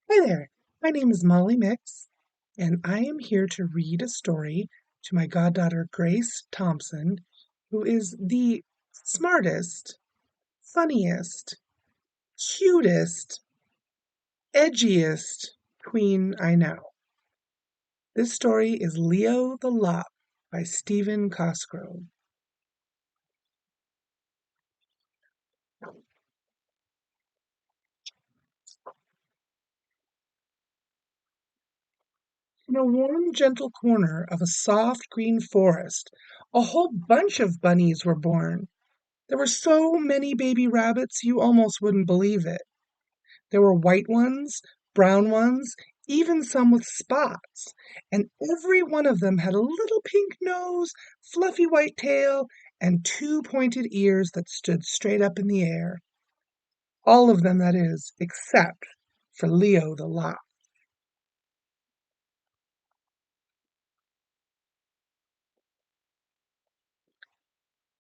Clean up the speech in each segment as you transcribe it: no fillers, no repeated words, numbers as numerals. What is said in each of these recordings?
Hi there. My name is Molly Mix, and I am here to read a story to my goddaughter Grace Thompson, who is the smartest, funniest, cutest, edgiest queen I know. This story is Leo the Lop by Stephen Cosgrove. In a warm, gentle corner of a soft green forest, a whole bunch of bunnies were born. There were so many baby rabbits you almost wouldn't believe it. There were white ones, brown ones, even some with spots, and every one of them had a little pink nose, fluffy white tail, and two pointed ears that stood straight up in the air. All of them, that is, except for Leo the Lot.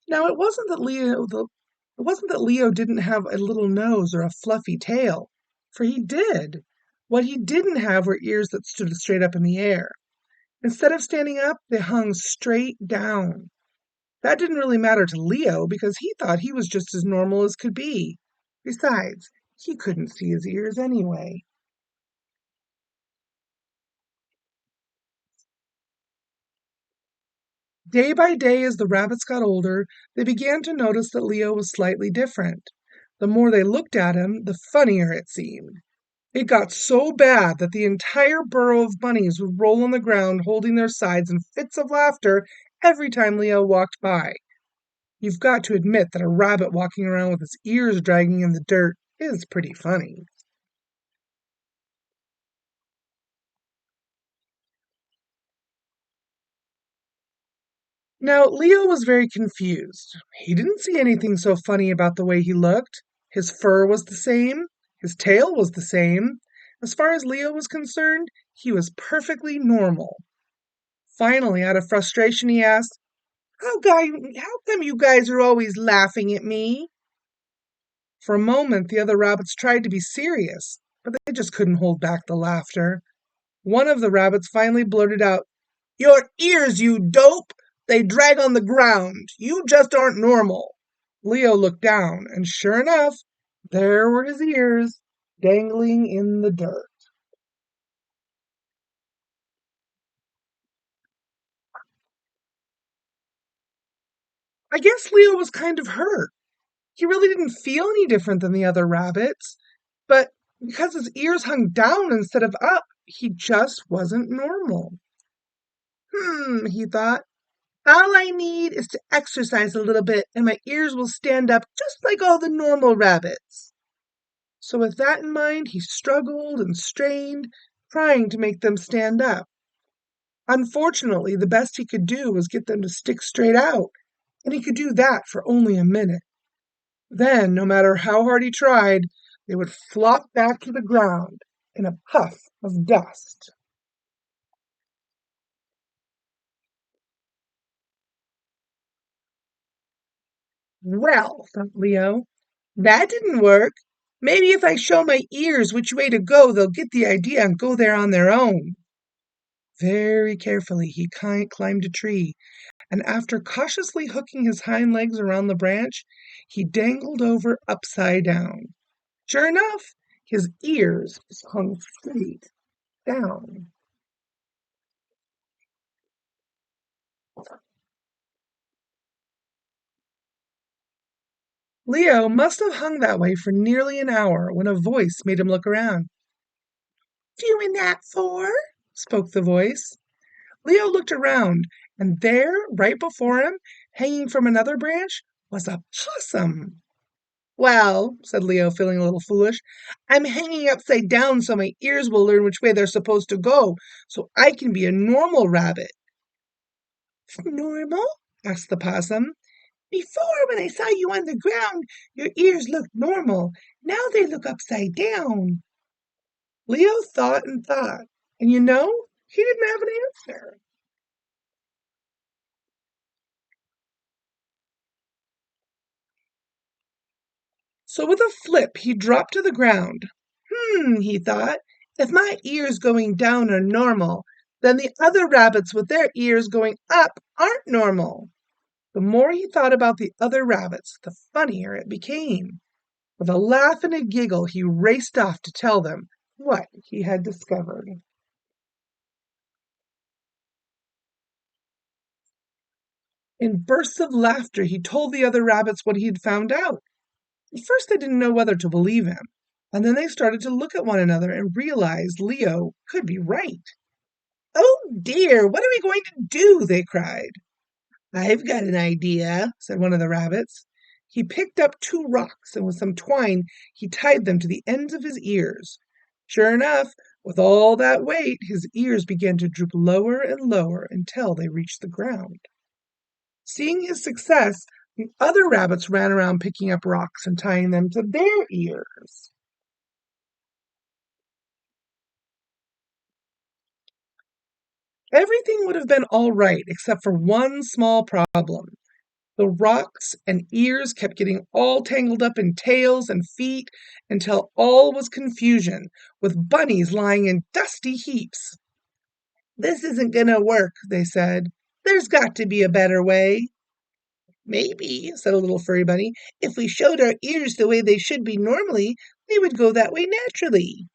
Now it wasn't that Leo didn't have a little nose or a fluffy tail, for he did. What he didn't have were ears that stood straight up in the air. Instead of standing up, they hung straight down. That didn't really matter to Leo because he thought he was just as normal as could be. Besides, he couldn't see his ears anyway. Day by day, as the rabbits got older, they began to notice that Leo was slightly different. The more they looked at him, the funnier it seemed. It got so bad that the entire burrow of bunnies would roll on the ground, holding their sides in fits of laughter every time Leo walked by. You've got to admit that a rabbit walking around with his ears dragging in the dirt is pretty funny. Now, Leo was very confused. He didn't see anything so funny about the way he looked. His fur was the same, his tail was the same. As far as Leo was concerned, he was perfectly normal. Finally, out of frustration, he asked, how come you guys are always laughing at me? For a moment, the other rabbits tried to be serious, but they just couldn't hold back the laughter. One of the rabbits finally blurted out, "Your ears, you dope! They drag on the ground. You just aren't normal." Leo looked down, and sure enough, there were his ears, dangling in the dirt. I guess Leo was kind of hurt. He really didn't feel any different than the other rabbits, but because his ears hung down instead of up, he just wasn't normal. He thought, all I need is to exercise a little bit and my ears will stand up just like all the normal rabbits. So, with that in mind, he struggled and strained, trying to make them stand up. Unfortunately, the best he could do was get them to stick straight out, and he could do that for only a minute. Then, no matter how hard he tried, they would flop back to the ground in a puff of dust. Well, thought Leo, that didn't work. Maybe if I show my ears which way to go, they'll get the idea and go there on their own. Very carefully, he climbed a tree, and after cautiously hooking his hind legs around the branch, he dangled over upside down. Sure enough, his ears hung straight down. Leo must have hung that way for nearly an hour when a voice made him look around. Doing that for? Spoke the voice. Leo looked around, and there, right before him, hanging from another branch, was a possum. Well, said Leo, feeling a little foolish, I'm hanging upside down so my ears will learn which way they're supposed to go, so I can be a normal rabbit. Normal? Asked the possum. Before, when I saw you on the ground, your ears looked normal. Now they look upside down. Leo thought and thought, and he didn't have an answer. So with a flip, he dropped to the ground. He thought, If my ears going down are normal, then the other rabbits with their ears going up aren't normal. The more he thought about the other rabbits, the funnier it became. With a laugh and a giggle, he raced off to tell them what he had discovered. In bursts of laughter, he told the other rabbits what he had found out. At first, they didn't know whether to believe him, and then they started to look at one another and realized Leo could be right. Oh dear, what are we going to do? They cried. I've got an idea, said one of the rabbits. He picked up two rocks and with some twine he tied them to the ends of his ears. Sure enough, with all that weight, his ears began to droop lower and lower until they reached the ground. Seeing his success, the other rabbits ran around picking up rocks and tying them to their ears. Everything would have been all right except for one small problem. The rocks and ears kept getting all tangled up in tails and feet until all was confusion, with bunnies lying in dusty heaps. This isn't going to work, they said. There's got to be a better way. Maybe, said a little furry bunny, if we showed our ears the way they should be normally, they would go that way naturally.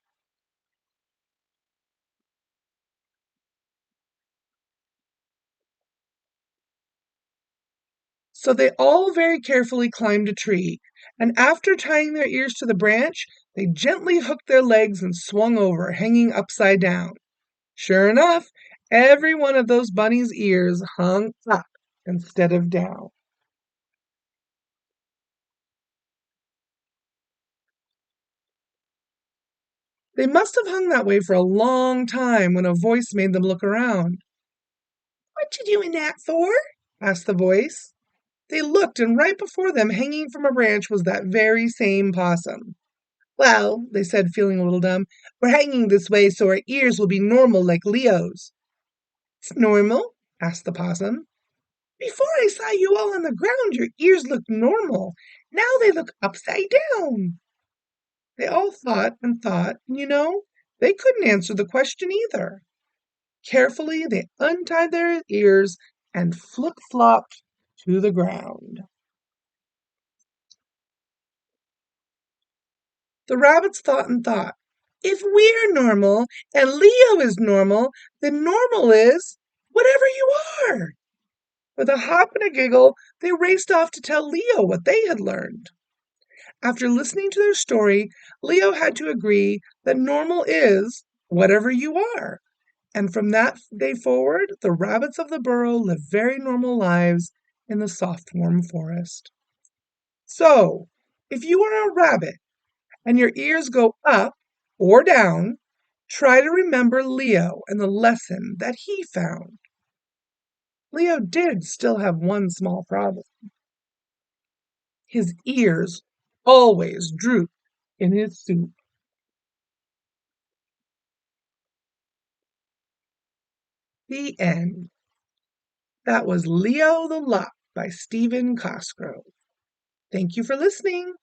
So they all very carefully climbed a tree, and after tying their ears to the branch, they gently hooked their legs and swung over, hanging upside down. Sure enough, every one of those bunnies' ears hung up instead of down. They must have hung that way for a long time when a voice made them look around. What you doing that for? Asked the voice. They looked, and right before them, hanging from a branch, was that very same possum. Well, they said, feeling a little dumb, we're hanging this way so our ears will be normal like Leo's. It's normal? Asked the possum. Before I saw you all on the ground, your ears looked normal. Now they look upside down. They all thought, and they couldn't answer the question either. Carefully, they untied their ears and flip-flopped to the ground. The rabbits thought and thought. If we're normal and Leo is normal, then normal is whatever you are. With a hop and a giggle, they raced off to tell Leo what they had learned. After listening to their story, Leo had to agree that normal is whatever you are. And from that day forward, the rabbits of the burrow lived very normal lives in the soft, warm forest. So, if you are a rabbit and your ears go up or down, try to remember Leo and the lesson that he found. Leo did still have one small problem. His ears always drooped in his soup. The end. That was Leo the Lot by Stephen Cosgrove. Thank you for listening.